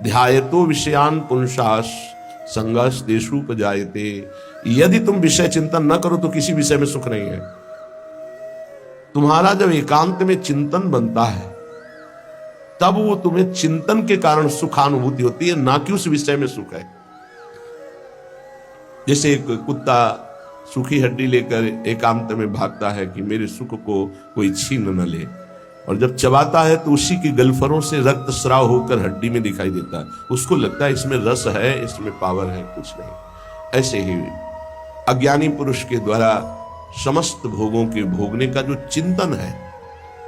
ध्यायतो विषयान पुंसास संगस देशुपजायते। यदि तुम विषय चिंतन न करो तो किसी विषय में सुख नहीं है। तुम्हारा जब एकांत में चिंतन बनता है तब वो तुम्हें चिंतन के कारण सुखानुभूति होती है, ना कि उस विषय में सुख है। जैसे एक कुत्ता सूखी हड्डी लेकर एकांत में भागता है कि मेरे सुख को कोई छीन न ले, और जब चबाता है तो उसी की गलफरों से रक्त स्राव होकर हड्डी में दिखाई देता है। उसको लगता है इसमें रस है, इसमें पावर है, कुछ नहीं। ऐसे ही अज्ञानी पुरुष के द्वारा समस्त भोगों के भोगने का जो चिंतन है,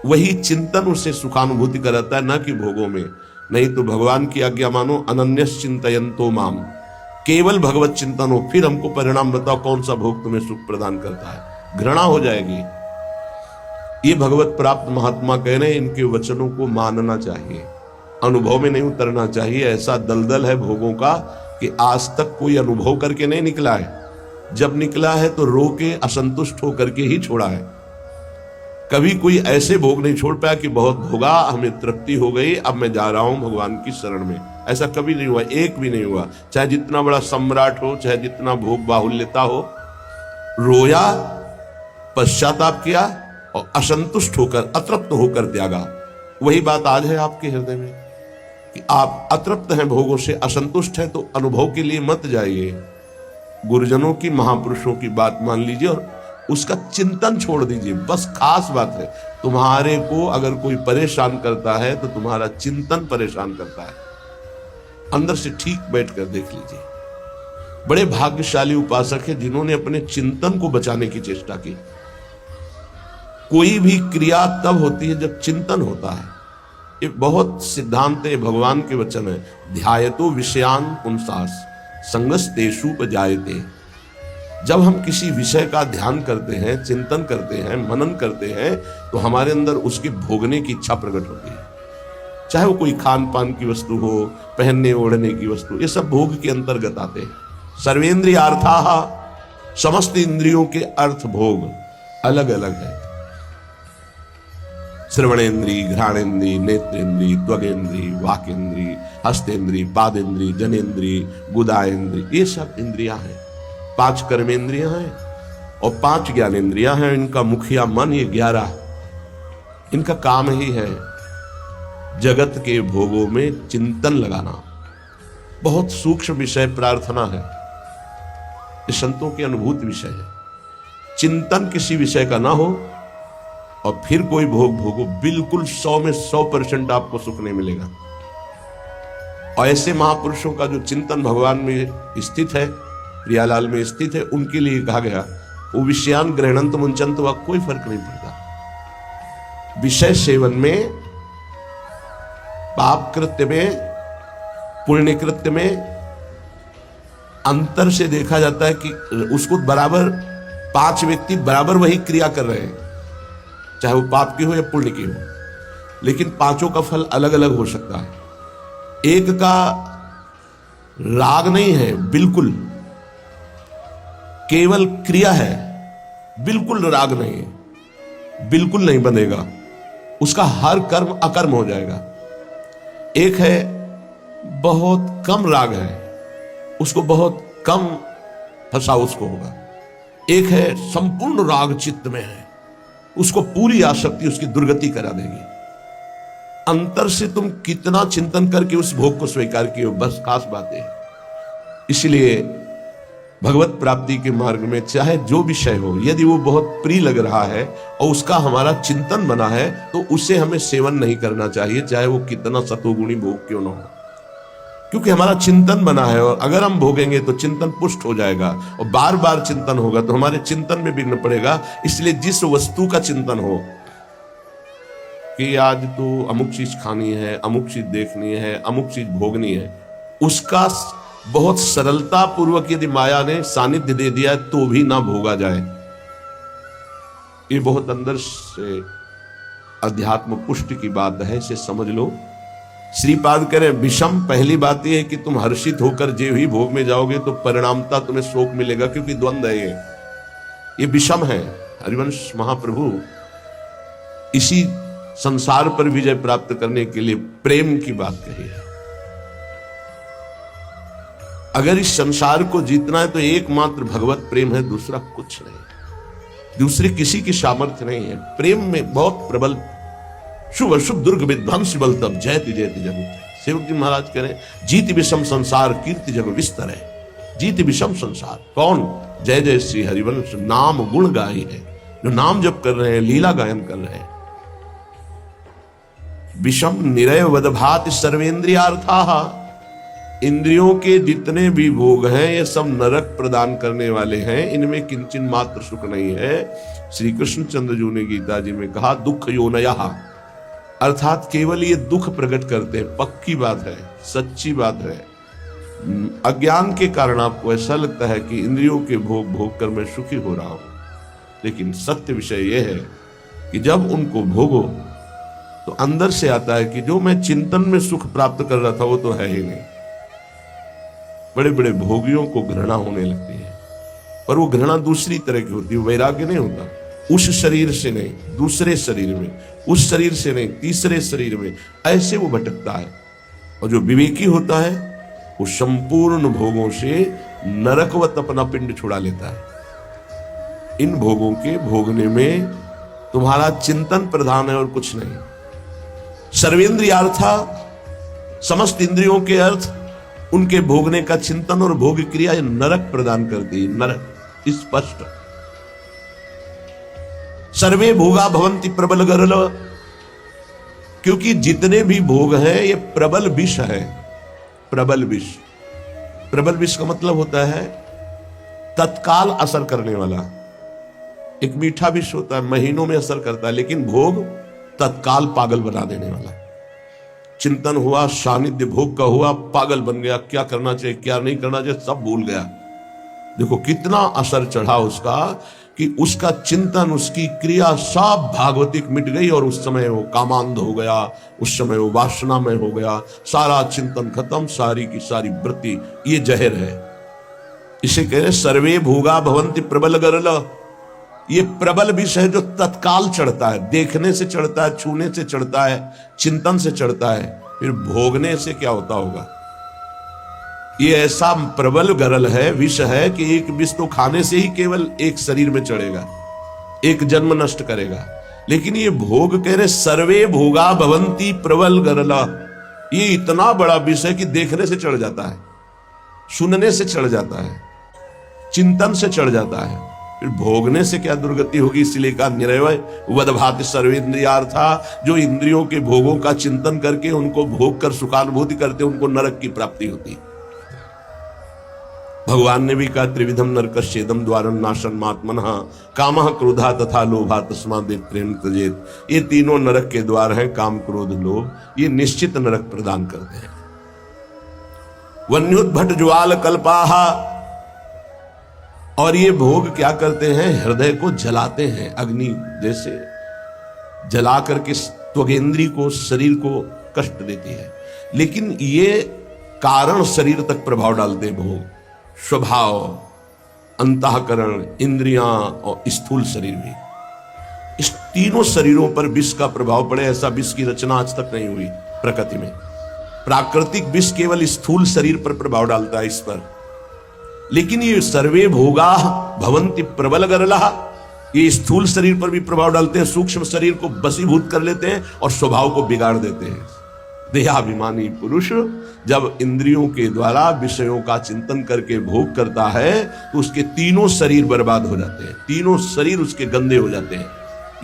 वही चिंतन उसे सुखानुभूति कराता है, न कि भोगों में। नहीं तो भगवान की आज्ञा मानो, अनन्यस चिंतयन्तो माम, केवल भगवत चिंतन हो, फिर हमको परिणाम बताओ कौन सा भोग तुम्हें सुख प्रदान करता है। घृणा हो जाएगी। ये भगवत प्राप्त महात्मा कह रहे हैं, इनके वचनों को मानना चाहिए, अनुभव में नहीं उतरना चाहिए। ऐसा दलदल है भोगों का कि आज तक कोई अनुभव करके नहीं निकला है। जब निकला है तो रो के असंतुष्ट होकर के ही छोड़ा है। कभी कोई ऐसे भोग नहीं छोड़ पाया कि बहुत भोगा, हमें तृप्ति हो गई, अब मैं जा रहा हूं भगवान की शरण में। ऐसा कभी नहीं हुआ, एक भी नहीं हुआ। चाहे जितना बड़ा सम्राट हो, चाहे जितना भोग बाहुल्यता हो, रोया, पश्चाताप किया और असंतुष्ट होकर, अतृप्त होकर त्यागा। वही बात आज है आपके हृदय में कि आप अतृप्त हैं भोगों से, असंतुष्ट हैं, तो अनुभव के लिए मत जाइए। गुरुजनों की, महापुरुषों की बात मान लीजिए और उसका चिंतन छोड़ दीजिए। बस खास बात है, तुम्हारे को अगर कोई परेशान करता है तो तुम्हारा चिंतन परेशान करता है। अंदर से ठीक बैठकर देख लीजिए। बड़े भाग्यशाली उपासक है जिन्होंने अपने चिंतन को बचाने की चेष्टा की। कोई भी क्रिया तब होती है जब चिंतन होता है। ये बहुत सिद्धांत है, भगवान के वचन है। ध्यायतो विषयान पुंसास संगस देशुपजायते। जब हम किसी विषय का ध्यान करते हैं, चिंतन करते हैं, मनन करते हैं, तो हमारे अंदर उसके भोगने की इच्छा प्रकट होती है। चाहे वो कोई खान पान की वस्तु हो, पहनने ओढ़ने की वस्तु, ये सब भोग के अंतर्गत आते हैं। सर्वेंद्रियार्थाः, समस्त इंद्रियों के अर्थ भोग अलग अलग है। श्रवणेन्द्री, घ्राणेन्द्री, नेत्रेन्द्री, त्वगेन्द्री, वाकेन्द्री, हस्तेन्द्री, पादेन्द्री, जनेन्द्री, गुदाएन्द्री, ये सब इंद्रियां हैं। 5 कर्मेंद्रियां हैं और 5 ज्ञानेन्द्रियां हैं। इनका मुखिया मन, ये 11। इनका काम ही है जगत के भोगों में चिंतन लगाना। बहुत सूक्ष्म विषय प्रार्थना है, ये संतों के अनुभूत विषय है। चिंतन किसी विषय का ना हो और फिर कोई भोग भोगो, बिल्कुल 100 में 100% आपको सुख नहीं मिलेगा। और ऐसे महापुरुषों का जो चिंतन भगवान में स्थित है, प्रियालाल में स्थित है, उनके लिए कहा गया वो विषयान ग्रहणंत मुंचंत, वह कोई फर्क नहीं पड़ता। विषय सेवन में, पाप कृत्य में, पुण्य कृत्य में अंतर से देखा जाता है कि उसको बराबर 5 व्यक्ति बराबर वही क्रिया कर रहे हैं, चाहे वो पाप की हो या पुण्य की हो, लेकिन पांचों का फल अलग अलग हो सकता है। एक का राग नहीं है, बिल्कुल केवल क्रिया है, बिल्कुल राग नहीं है, बिल्कुल नहीं बनेगा, उसका हर कर्म अकर्म हो जाएगा। एक है बहुत कम राग है, उसको बहुत कम फंसा उसको होगा। एक है संपूर्ण राग चित्त में है, उसको पूरी आसक्ति उसकी दुर्गति करा देगी। अंतर से तुम कितना चिंतन करके उस भोग को स्वीकार किए हो, बस खास बात है। इसलिए भगवत प्राप्ति के मार्ग में चाहे जो विषय हो, यदि वो बहुत प्रिय लग रहा है और उसका हमारा चिंतन बना है, तो उसे हमें सेवन नहीं करना चाहिए, चाहे वो कितना सतोगुणी भोग क्यों ना हो, क्योंकि हमारा चिंतन बना है। और अगर हम भोगेंगे तो चिंतन पुष्ट हो जाएगा, और बार बार चिंतन होगा तो हमारे चिंतन में विघ्न पड़ेगा। इसलिए जिस वस्तु का चिंतन हो कि आज तो अमुक चीज खानी है, अमुक चीज देखनी है, अमुक चीज भोगनी है, उसका बहुत सरलता पूर्वक यदि माया ने सानिध्य दे दिया तो भी ना भोगा जाए। ये बहुत अंदर से अध्यात्म पुष्टि की बात है, इसे समझ लो। श्रीपाद कह रहे विषम, पहली बात यह है कि तुम हर्षित होकर जो ही भोग में जाओगे तो परिणामता तुम्हें शोक मिलेगा, क्योंकि द्वंद्व है ये विषम है। हरिवंश महाप्रभु इसी संसार पर विजय प्राप्त करने के लिए प्रेम की बात कही है। अगर इस संसार को जीतना है तो एकमात्र भगवत प्रेम है, दूसरा कुछ नहीं, दूसरी किसी की सामर्थ्य नहीं है। प्रेम में बहुत प्रबल, शुभ शुभ दुर्ग विध्वंस बल तब जयति जयति जगत। सेवक जी महाराज कह रहे जीत विषम संसार कीर्ति जग विस्तर है। जीत विषम संसार कौन? जय जय श्री हरिवंश नाम गुण गाय है, जो नाम जप कर रहे हैं, लीला गायन कर रहे हैं। विषम निरय वदभात सर्वेंद्रियार्थाः, इंद्रियों के जितने भी भोग हैं ये सब नरक प्रदान करने वाले हैं, इनमें किंचन मात्र सुख नहीं है। श्री कृष्ण चंद्र जी ने गीता जी में कहा दुख योनयः, अर्थात केवल ये दुख प्रकट करते हैं। पक्की बात है, सच्ची बात है। अज्ञान के कारण आपको ऐसा लगता है कि इंद्रियों के भोग भोग कर मैं सुखी हो रहा हूं, लेकिन सत्य विषय यह है कि जब उनको भोगो तो अंदर से आता है कि जो मैं चिंतन में सुख प्राप्त कर रहा था वो तो है ही नहीं। बड़े बड़े भोगियों को घृणा होने लगती है, पर वो घृणा दूसरी तरह की होती है, वैराग्य नहीं होता। उस शरीर से नहीं, दूसरे शरीर में, उस शरीर से नहीं, तीसरे शरीर में, ऐसे वो भटकता है। और जो विवेकी होता है वो संपूर्ण भोगों से नरकवत अपना पिंड छुड़ा लेता है। इन भोगों के भोगने में तुम्हारा चिंतन प्रधान है और कुछ नहीं। सर्वेंद्रियार्था, समस्त इंद्रियों के अर्थ, उनके भोगने का चिंतन और भोग क्रिया नरक प्रदान करती है। नरक स्पष्ट। सर्वे भोगा भवंति प्रबल गरल, क्योंकि जितने भी भोग हैं ये प्रबल विष है। प्रबल विष, प्रबल विष का मतलब होता है तत्काल असर करने वाला। एक मीठा विष होता है, महीनों में असर करता है, लेकिन भोग तत्काल पागल बना देने वाला। चिंतन हुआ, सानिध्य भोग का हुआ, पागल बन गया, क्या करना चाहिए क्या नहीं करना चाहिए सब भूल गया। देखो कितना असर चढ़ा उसका, कि उसका चिंतन, उसकी क्रिया सब भागवतिक मिट गई और उस समय वो कामांध हो गया, उस समय वो वासना में हो गया, सारा चिंतन खत्म, सारी की सारी वृत्ति। ये जहर है। इसे कह रहे सर्वे भोगा भवंति प्रबल गरल। ये प्रबल विष है जो तत्काल चढ़ता है, देखने से चढ़ता है, छूने से चढ़ता है, चिंतन से चढ़ता है, फिर भोगने से क्या होता होगा। ये ऐसा प्रबल गरल है, विष है कि एक विष तो खाने से ही केवल एक शरीर में चढ़ेगा, एक जन्म नष्ट करेगा। लेकिन ये भोग कह रहे सर्वे भोगा भवंती प्रबल गरला, ये इतना बड़ा विष है कि देखने से चढ़ जाता है, सुनने से चढ़ जाता है, चिंतन से चढ़ जाता है, फिर भोगने से क्या दुर्गति होगी। इसलिए कहा निरवय वदभाति सर्वेंद्रियार्था, जो इंद्रियों के भोगों का चिंतन करके उनको भोग कर सुखानुभूति करते उनको नरक की प्राप्ति होती। भगवान ने भी कहा त्रिविधम नरकस्येदम द्वारम नाशनमात्मनः कामः क्रोधः तथा लोभः तस्मात् त्यजेत्। ये तीनों नरक के द्वार हैं, काम क्रोध लोभ, ये निश्चित नरक प्रदान करते हैं। वन्युद्भट ज्वाल कल्पाः, और ये भोग क्या करते हैं, हृदय को जलाते हैं, अग्नि जैसे जला करके त्वगेंद्री को, शरीर को कष्ट देती है। लेकिन ये कारण शरीर तक प्रभाव डालते हैं भोग, स्वभाव, अंतःकरण, इंद्रियां और स्थूल शरीर भी। इस तीनों शरीरों पर विष का प्रभाव पड़े, ऐसा विष की रचना आज तक नहीं हुई प्रकृति में। प्राकृतिक विष केवल स्थूल शरीर पर प्रभाव डालता है, इस पर। लेकिन ये सर्वे भोगा भवंति प्रबल गरलः, ये स्थूल शरीर पर भी प्रभाव डालते हैं, सूक्ष्म शरीर को बसीभूत कर लेते हैं और स्वभाव को बिगाड़ देते हैं। देहाभिमानी पुरुष जब इंद्रियों के द्वारा विषयों का चिंतन करके भोग करता है तो उसके तीनों शरीर बर्बाद हो जाते हैं, तीनों शरीर उसके गंदे हो जाते हैं।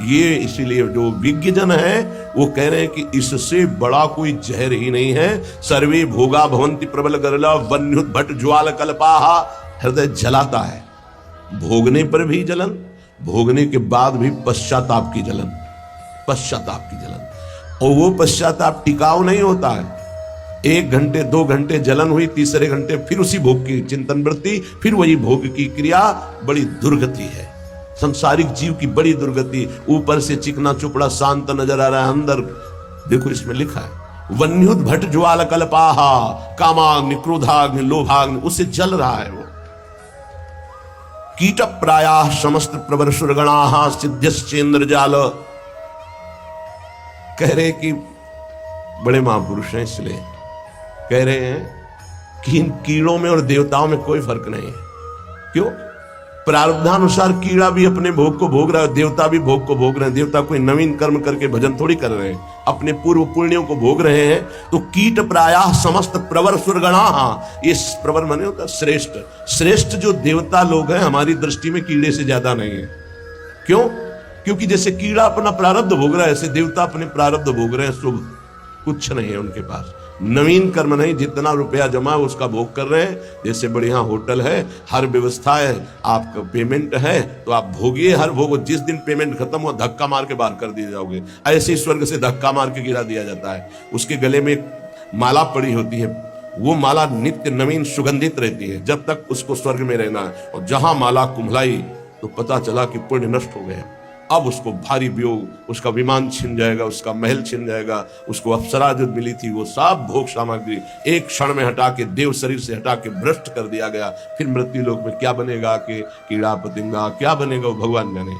ये इसीलिए जो विज्ञजन है वो कह रहे हैं कि इससे बड़ा कोई जहर ही नहीं है। सर्वे भोगा भवंति प्रबल गरला वन्युद्भट ज्वाल कल्पाः, हृदय जलाता है, भोगने पर भी जलन, भोगने के बाद भी पश्चाताप की जलन, पश्चाताप की जलन। और वो पश्चाताप टिकाऊ नहीं होता है। 1 घंटे 2 घंटे जलन हुई, तीसरे घंटे फिर उसी भोग की चिंतन वृत्ति, फिर वही भोग की क्रिया। बड़ी दुर्गति है संसारिक जीव की, बड़ी दुर्गति। ऊपर से चिकना चुपड़ा शांत नजर आ रहा है, अंदर देखो इसमें लिखा है वन्युद्भट ज्वाल कल्पाः कामाग्नि क्रोधाग्नि लोभाग्नि, उससे जल रहा है वो। कीट प्रायाः समस्त प्रवर सुरगणाः सिद्ध्यश्चेन्द्र जाल, कह रहे कि बड़े महापुरुष हैं, इसलिए कह रहे हैं कि इन कीड़ों में और देवताओं में कोई फर्क नहीं है। क्यों? प्रारब्धानुसार कीड़ा भी अपने भोग को भोग रहा है, देवता भी भोग को भोग रहे हैं। देवता कोई नवीन कर्म करके भजन थोड़ी कर रहे हैं, अपने पूर्व पुण्यों को भोग रहे हैं। तो कीट प्रायः समस्त प्रवर सुरगणा, ये प्रवर माने होता श्रेष्ठ। श्रेष्ठ जो देवता लोग हैं हमारी दृष्टि में कीड़े से ज्यादा नहीं है। क्यों? क्योंकि जैसे कीड़ा अपना प्रारब्ध भोग रहा है, ऐसे देवता अपने प्रारब्ध भोग रहे हैं। शुभ कुछ नहीं है उनके पास, नवीन कर्म नहीं। जितना रुपया जमा है उसका भोग कर रहे हैं। जैसे बढ़िया होटल है, हर व्यवस्था है, आपका पेमेंट है तो आप भोगिए हर भोग। जिस दिन पेमेंट खत्म हो धक्का मार के बाहर कर दिए जाओगे। ऐसे ही स्वर्ग से धक्का मार के गिरा दिया जाता है। उसके गले में एक माला पड़ी होती है, वो माला नित्य नवीन सुगंधित रहती है जब तक उसको स्वर्ग में रहना है। और जहां माला कुम्हलाई तो पता चला कि पुण्य नष्ट हो गया। अब उसको भारी वियोग, उसका विमान छिन जाएगा, उसका महल छिन जाएगा, उसको अप्सरा जो मिली थी वो सब भोग सामग्री एक क्षण में हटा के देव शरीर से हटा के भ्रष्ट कर दिया गया। फिर मृत्यु लोक में क्या बनेगा कि कीड़ा पतिंगा क्या बनेगा वो भगवान जाने।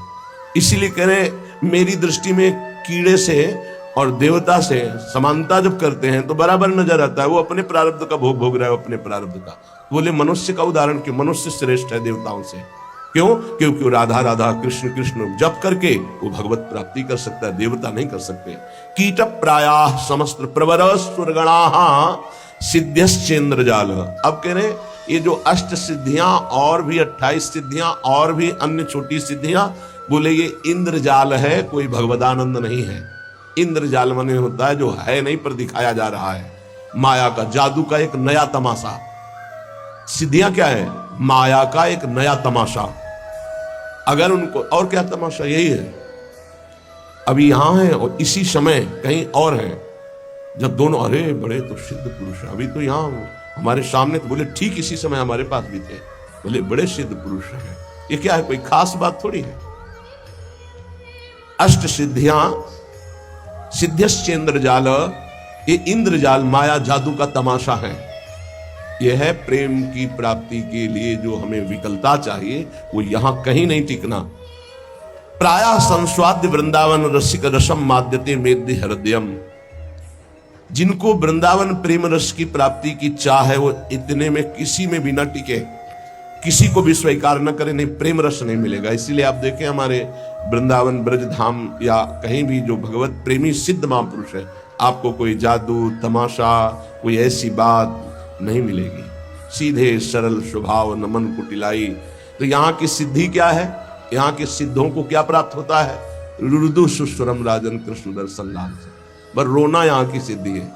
इसीलिए कह रहे मेरी दृष्टि में कीड़े से और देवता से समानता जब करते हैं तो बराबर नजर आता है। वो अपने प्रारब्ध का भोग भोग रहा है, अपने प्रारब्ध का। बोले मनुष्य का उदाहरण क्यों? मनुष्य श्रेष्ठ है देवताओं से। क्यों? क्योंकि राधा राधा कृष्ण कृष्ण जप करके वो भगवत प्राप्ति कर सकता है, देवता नहीं कर सकते। कीट प्रायः समस्त प्रवर सुरगणा सिद्ध्यश्चेन्द्र जाल। अब कह रहे ये जो अष्ट सिद्धियां और भी 28 सिद्धियां और भी अन्य छोटी सिद्धियां, बोले ये इंद्रजाल है, कोई भगवदानंद नहीं है। इंद्रजाल माने होता है जो है नहीं पर दिखाया जा रहा है, माया का जादू का एक नया तमाशा। सिद्धियां क्या है? माया का एक नया तमाशा। अगर उनको और क्या तमाशा, यही है अभी यहां है और इसी समय कहीं और है। जब दोनों अरे बड़े तो सिद्ध पुरुष है, अभी तो यहां हमारे सामने, तो बोले ठीक इसी समय हमारे पास भी थे, बोले बड़े सिद्ध पुरुष हैं। ये क्या है? कोई खास बात थोड़ी है। अष्ट सिद्धियां सिद्ध्यश्चेन्द्र जाल, ये इंद्रजाल माया जादू का तमाशा है। यह है प्रेम की प्राप्ति के लिए जो हमें विकलता चाहिए वो यहां कहीं नहीं टिकना। प्रायः संस्वाद्य वृंदावन रसिक रसम माद्यते मेद्य हृदयम। जिनको वृंदावन प्रेम रस की प्राप्ति की चाह है वो इतने में किसी में भी न टिके, किसी को भी स्वीकार न करे, नहीं प्रेम रस नहीं मिलेगा। इसीलिए आप देखें हमारे वृंदावन ब्रज धाम या कहीं भी जो भगवत प्रेमी सिद्ध महापुरुष है, आपको कोई जादू तमाशा कोई ऐसी बात नहीं मिलेगी। सीधे सरल स्वभाव, नमन कुटिलाई। तो यहाँ की सिद्धि क्या है? यहाँ के सिद्धों को क्या प्राप्त होता है? रुदु सुस्वरम राजन कृष्ण दर्शन लाल से। पर रोना यहाँ की सिद्धि है।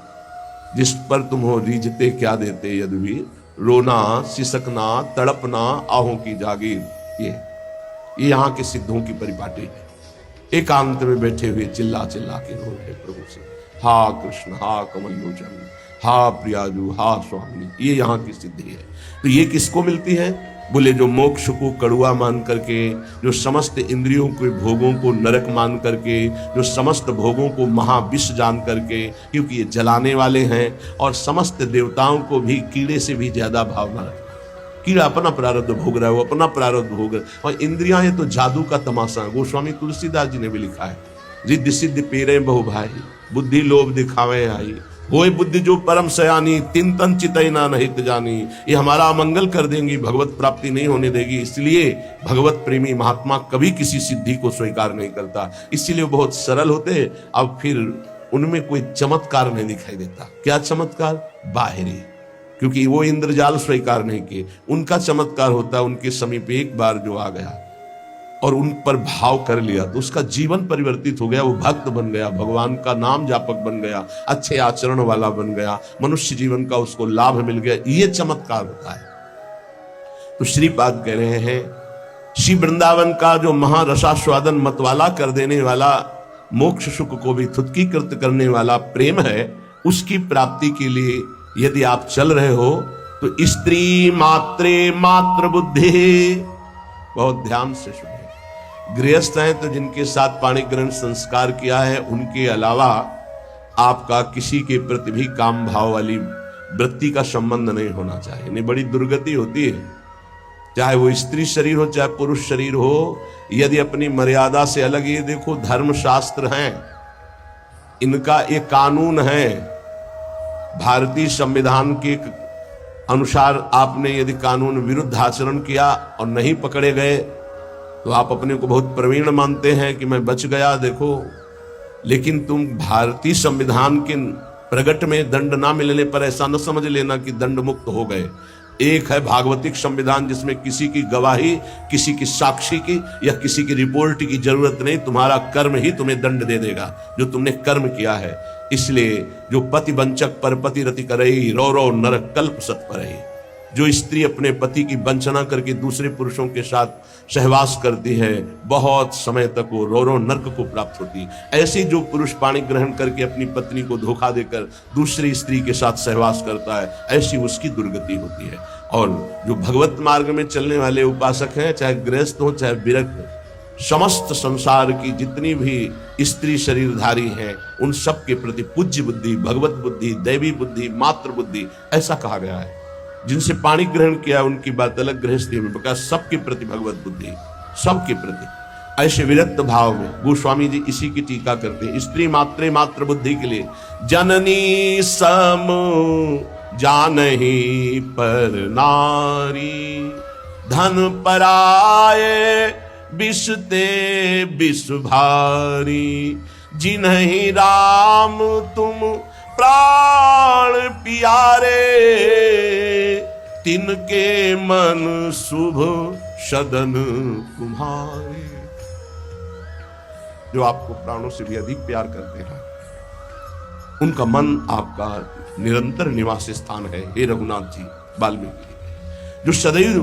जिस पर तुम हो रीझते क्या देते यदुवीर, रोना सिसकना तड़पना आहों की जागीर। ये यहाँ के सिद्धों की परिपाटी है। एकांत में बैठे हुए चिल्ला चिल्ला के रो रहे प्रभु से, हा कृष्ण हा कमल लोचन हा प्रियाजू हा स्वामी। ये यहाँ की सिद्धि है। तो ये किसको मिलती है? बोले जो मोक्ष को कड़ुआ मान करके, जो समस्त इंद्रियों के भोगों को नरक मान करके, जो समस्त भोगों को महाविष जान करके, क्योंकि ये जलाने वाले हैं, और समस्त देवताओं को भी कीड़े से भी ज्यादा भावना रखना। कीड़ा अपना प्रारब्ध भोग रहा है, वो अपना प्रारब्ध भोग रहा है। और इंद्रियां ये तो जादू का तमाशा है। गोस्वामी तुलसीदास जी ने भी लिखा है, रिद्धि सिद्धि पेरे बहु भाई, बुद्धि लोभ दिखावे आई, होए बुद्धि जो परम सयानी, तिन तन चितैना नहीं जानी। ये हमारा अमंगल कर देंगी, भगवत प्राप्ति नहीं होने देगी। इसलिए भगवत प्रेमी महात्मा कभी किसी सिद्धि को स्वीकार नहीं करता। इसीलिए बहुत सरल होते। अब फिर उनमें कोई चमत्कार नहीं दिखाई देता। क्या चमत्कार? बाहरी, क्योंकि वो इंद्रजाल स्वीकार नहीं किए। उनका चमत्कार होता है उनके समीप एक बार जो आ गया और उन पर भाव कर लिया तो उसका जीवन परिवर्तित हो गया। वो भक्त बन गया, भगवान का नाम जापक बन गया, अच्छे आचरण वाला बन गया, मनुष्य जीवन का उसको लाभ मिल गया। ये चमत्कार होता है। तो श्रीपाद कह रहे हैं श्री वृंदावन का जो महारसास्वादन मतवाला कर देने वाला, मोक्ष सुख को भी थुत्कीकृत करने वाला प्रेम है, उसकी प्राप्ति के लिए यदि आप चल रहे हो तो स्त्री मात्रे मात्र बुद्धि, बहुत ध्यान से सुनिए। गृहस्थ हैं तो जिनके साथ पाणी ग्रहण संस्कार किया है, उनके अलावा आपका किसी के प्रति भी काम भाव वाली वृत्ति का संबंध नहीं होना चाहिए। नहीं बड़ी दुर्गति होती है, चाहे वो स्त्री शरीर हो चाहे पुरुष शरीर हो, यदि अपनी मर्यादा से अलग। ये देखो धर्म शास्त्र हैं, इनका एक कानून है, भारतीय संविधान के अनुसार आपने यदि कानून विरुद्ध आचरण किया और नहीं पकड़े गए तो आप अपने को बहुत प्रवीण मानते हैं कि मैं बच गया, देखो। लेकिन तुम भारतीय संविधान के प्रगट में दंड ना मिलने पर ऐसा न समझ लेना कि दंड मुक्त हो गए। एक है भागवतिक संविधान जिसमें किसी की गवाही, किसी की साक्षी की या किसी की रिपोर्ट की जरूरत नहीं, तुम्हारा कर्म ही तुम्हें दंड दे देगा जो तुमने कर्म किया है। इसलिए जो पति वंचक पर पति रति करई, रो रो नरक कल्प सत परई। जो स्त्री अपने पति की वंचना करके दूसरे पुरुषों के साथ सहवास करती है, बहुत समय तक वो रो रो नरक को प्राप्त होती। ऐसे जो पुरुष पाणी ग्रहण करके अपनी पत्नी को धोखा देकर दूसरी स्त्री के साथ सहवास करता है, ऐसी उसकी दुर्गति होती है। और जो भगवत मार्ग में चलने वाले उपासक हैं, चाहे गृहस्थ हो चाहे विरक्त, समस्त संसार की जितनी भी स्त्री शरीरधारी हैं, उन सब के प्रति पूज्य बुद्धि, भगवत बुद्धि, दैवी बुद्धि, मातृ बुद्धि ऐसा कहा गया है। जिनसे पाणी ग्रहण किया उनकी बात अलग, गृहस्थी में बका सबके प्रति भगवत बुद्धि, सबके प्रति। ऐसे विरक्त भाव में गोस्वामी जी इसी की टीका करते हैं। स्त्री मात्र बुद्धि के लिए जननी सम जानही पर नारी, धन पराये बिसते बिस भारी, जिन्हीं राम तुम प्राण प्यारे, तिनके मन शुभ सदन तुम्हारे। जो आपको प्राणों से भी अधिक प्यार करते हैं, उनका मन आपका निरंतर निवास स्थान है। हे रघुनाथ जी वाल्मीकि, जो सदैव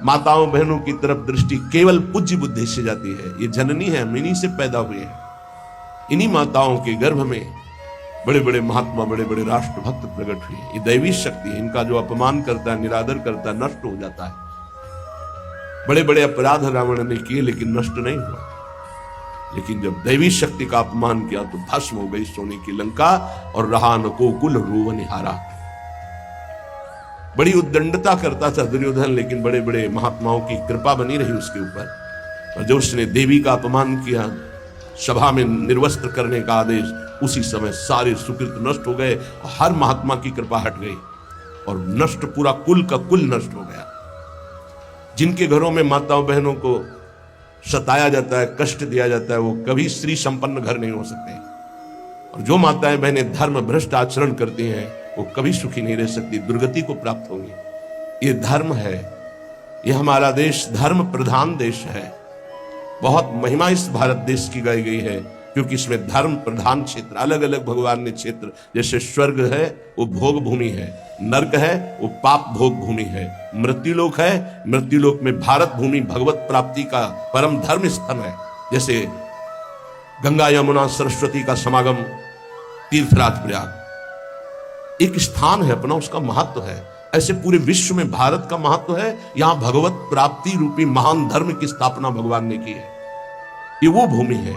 माताओं बहनों की तरफ दृष्टि केवल पूज्य बुद्धि से जाती है। ये जननी है, हम इन्हीं से पैदा हुए हैं। इन्हीं माताओं के गर्भ में बड़े बड़े महात्मा, बड़े बड़े राष्ट्र भक्त प्रकट हुए। ये दैवी शक्ति है। इनका जो अपमान करता है, निरादर करता है, नष्ट हो जाता है। बड़े बड़े अपराध रावण ने किए लेकिन नष्ट नहीं हुआ। लेकिन जब दैवी शक्ति का अपमान किया तो भस्म हो गई सोने की लंका, और रहा न को कुल रूव निहारा। बड़ी उद्दंडता करता था दुर्योधन, लेकिन बड़े बड़े महात्माओं की कृपा बनी रही उसके ऊपर। और जब उसने देवी का अपमान किया, सभा में निर्वस्त्र करने का आदेश, उसी समय सारे सुकृत नष्ट हो गए। हर महात्मा की कृपा हट गई और नष्ट, पूरा कुल का कुल नष्ट हो गया। जिनके घरों में माताओं बहनों को सताया जाता है, कष्ट दिया जाता है, वो कभी श्री संपन्न घर नहीं हो सकते। और जो माताएं बहनें धर्म भ्रष्ट आचरण करती हैं, वो कभी सुखी नहीं रह सकती, दुर्गति को प्राप्त होंगी। ये धर्म है। ये हमारा देश धर्म प्रधान देश है। बहुत महिमा इस भारत देश की गाई गई है, क्योंकि इसमें धर्म प्रधान क्षेत्र, अलग अलग भगवान ने क्षेत्र, जैसे स्वर्ग है वो भोग भूमि है, नरक है वो पाप भोग भूमि है, मृत्युलोक है, मृत्युलोक में भारत भूमि भगवत प्राप्ति का परम धर्म स्थल है। जैसे गंगा यमुना सरस्वती का समागम, तीर्थराज प्रयाग एक स्थान है अपना, उसका महत्व है। ऐसे पूरे विश्व में भारत का महत्व है। यहां भगवत प्राप्ति रूपी महान धर्म की स्थापना भगवान ने की है। ये वो भूमि है।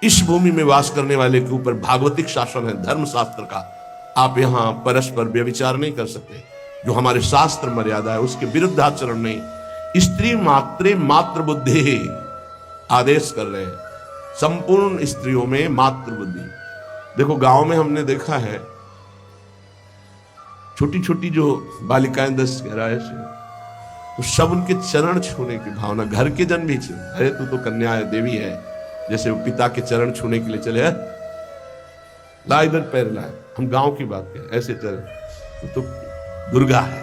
इस भूमि में वास करने वाले के ऊपर भागवतिक शासन है, धर्म शास्त्र का। आप यहां परस्पर व्यभिचार नहीं कर सकते, जो हमारे शास्त्र मर्यादा है उसके विरुद्ध आचरण नहीं। स्त्री मात्र बुद्धि आदेश कर रहे हैं, संपूर्ण स्त्रियों में मातृ बुद्धि। देखो गांव में हमने देखा है, छोटी छोटी जो बालिकाएं 10-11 से, तो सब उनके चरण छूने की भावना, घर के जन भी छे, अरे तू तो कन्या है, देवी है, जैसे वो पिता के चरण छूने के लिए चले, ला इधर पैर लाए, हम गांव की बात करें, ऐसे चरण तो दुर्गा है,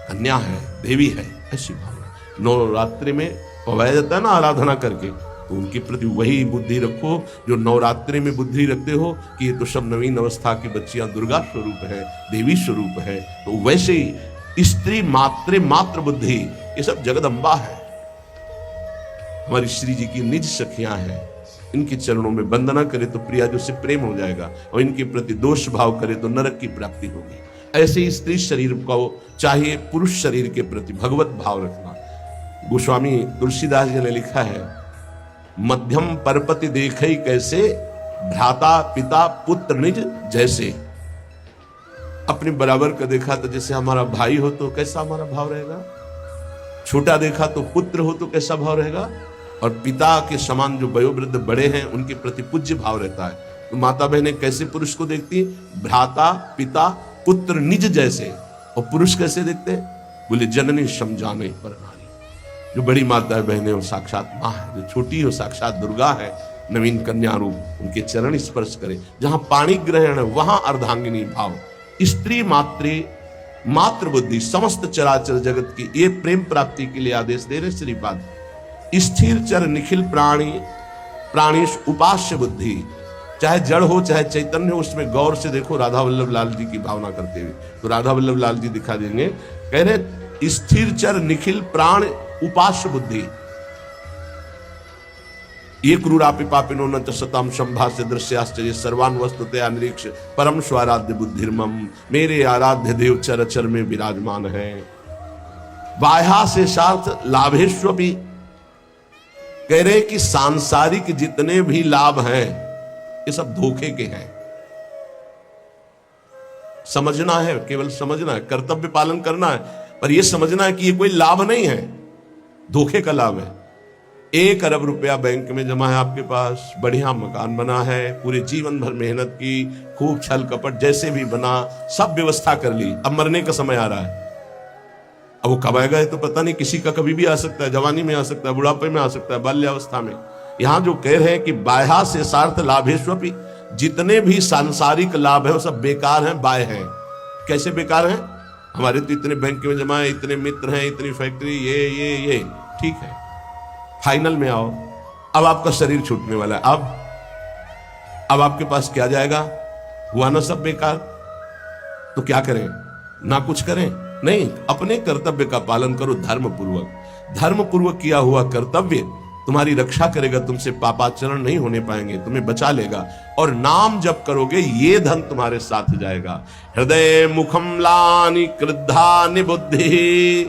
कन्या है, देवी है, ऐसी भावना। नवरात्रि में पवाया जाता है ना आराधना करके, तो उनके प्रति वही बुद्धि रखो जो नवरात्रि में बुद्धि रखते हो कि ये तो सब नवीन अवस्था की बच्चियां दुर्गा स्वरूप है, देवी स्वरूप है। तो वैसे ही स्त्री मात्र बुद्धि, ये सब जगदम्बा है, हमारी श्री जी की निज सखियां हैं। इनके चरणों में वंदना करे तो प्रिया जो से प्रेम हो जाएगा, और इनके प्रति दोष भाव करे तो नरक की प्राप्ति होगी। ऐसे ही स्त्री शरीर को चाहिए पुरुष शरीर के प्रति भगवत भाव रखना। गोस्वामी तुलसीदास जी ने लिखा है, मध्यम परपति देखई कैसे, भ्राता पिता पुत्र निज जैसे। अपने बराबर का देखा तो जैसे हमारा भाई हो तो कैसा हमारा भाव रहेगा, छोटा देखा तो पुत्र हो तो कैसा भाव रहेगा, और पिता के समान जो वयोवृद्ध बड़े हैं उनके प्रति पूज्य भाव रहता है। तो माता बहनें कैसे पुरुष को देखती है, भ्राता पिता पुत्र निज जैसे। और पुरुष कैसे दिखते? बोले जननी समझाने पर नारी, जो बड़ी माता बहनें वो साक्षात माँ है, जो छोटी हो साक्षात दुर्गा है, नवीन कन्या रूप, उनके चरण स्पर्श करे। जहां पाणी ग्रहण है वहां अर्धांगिनी भाव, स्त्री मात्र बुद्धि, समस्त चराचर जगत की ये प्रेम प्राप्ति के लिए आदेश दे रहे श्रीपाद। स्थिर चर निखिल प्राणीश उपास्य बुद्धि, चाहे जड़ हो चाहे चैतन्य हो, उसमें गौर से देखो राधा वल्लभ लाल जी की भावना करते हुए। तो राधा वल्लभ लाल जी दिखा देंगे, कह रहे स्थिर चर निखिल प्राण उपास्य बुद्धि, ये क्रूरापि पापिनो न सताम संभाष्य दृश्याश्चर्य सर्वान वस्तुतया निरीक्ष परम स्वाराध्य बुद्धिर्मम, मेरे आराध्य देव चर चर में विराजमान है। बाह्या से सार्थ लाभेश्वपि, कह रहे कि सांसारिक जितने भी लाभ हैं ये सब धोखे के हैं। समझना है, केवल समझना है, कर्तव्य पालन करना है, पर यह समझना है कि ये कोई लाभ नहीं है, धोखे का लाभ है। 1 अरब रुपया बैंक में जमा है आपके पास, बढ़िया मकान बना है, पूरे जीवन भर मेहनत की, खूब छल कपट जैसे भी बना, सब व्यवस्था कर ली, अब मरने का समय आ रहा है। अब वो कब आएगा ये तो पता नहीं, किसी का कभी भी आ सकता है, जवानी में आ सकता है, बुढ़ापे में आ सकता है, बाल्यावस्था में। यहां जो कह रहे हैं कि बाह्या से सार्थ लाभेश्वपि, जितने भी सांसारिक लाभ है वो सब बेकार हैं, बाह्य हैं। कैसे बेकार हैं? हमारे तो इतने बैंक में जमा है, इतने मित्र हैं, इतनी फैक्ट्री, ये ठीक है। फाइनल में आओ, अब आपका शरीर छूटने वाला है, अब आपके पास क्या जाएगा? हुआ ना सब बेकार। तो क्या करें? ना कुछ करें? नहीं, अपने कर्तव्य का पालन करो धर्म पूर्वक किया हुआ कर्तव्य तुम्हारी रक्षा करेगा, तुमसे पापाचरण नहीं होने पाएंगे, तुम्हें बचा लेगा। और नाम जप करोगे ये धन तुम्हारे साथ जाएगा। हृदय मुखम लानि क्रुद्धा निबुद्धि,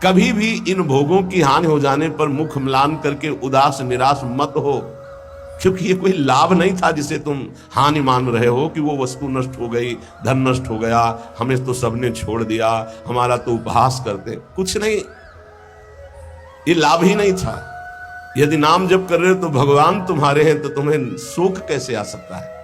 कभी भी इन भोगों की हानि हो जाने पर मुख म्लान करके उदास निराश मत हो, क्योंकि ये कोई लाभ नहीं था जिसे तुम हानि मान रहे हो कि वो वस्तु नष्ट हो गई, धन नष्ट हो गया, हमें तो सबने छोड़ दिया, हमारा तो उपहास करते। कुछ नहीं, ये लाभ ही नहीं था। यदि नाम जप कर रहे हो तो भगवान तुम्हारे हैं, तो तुम्हें शोक कैसे आ सकता है?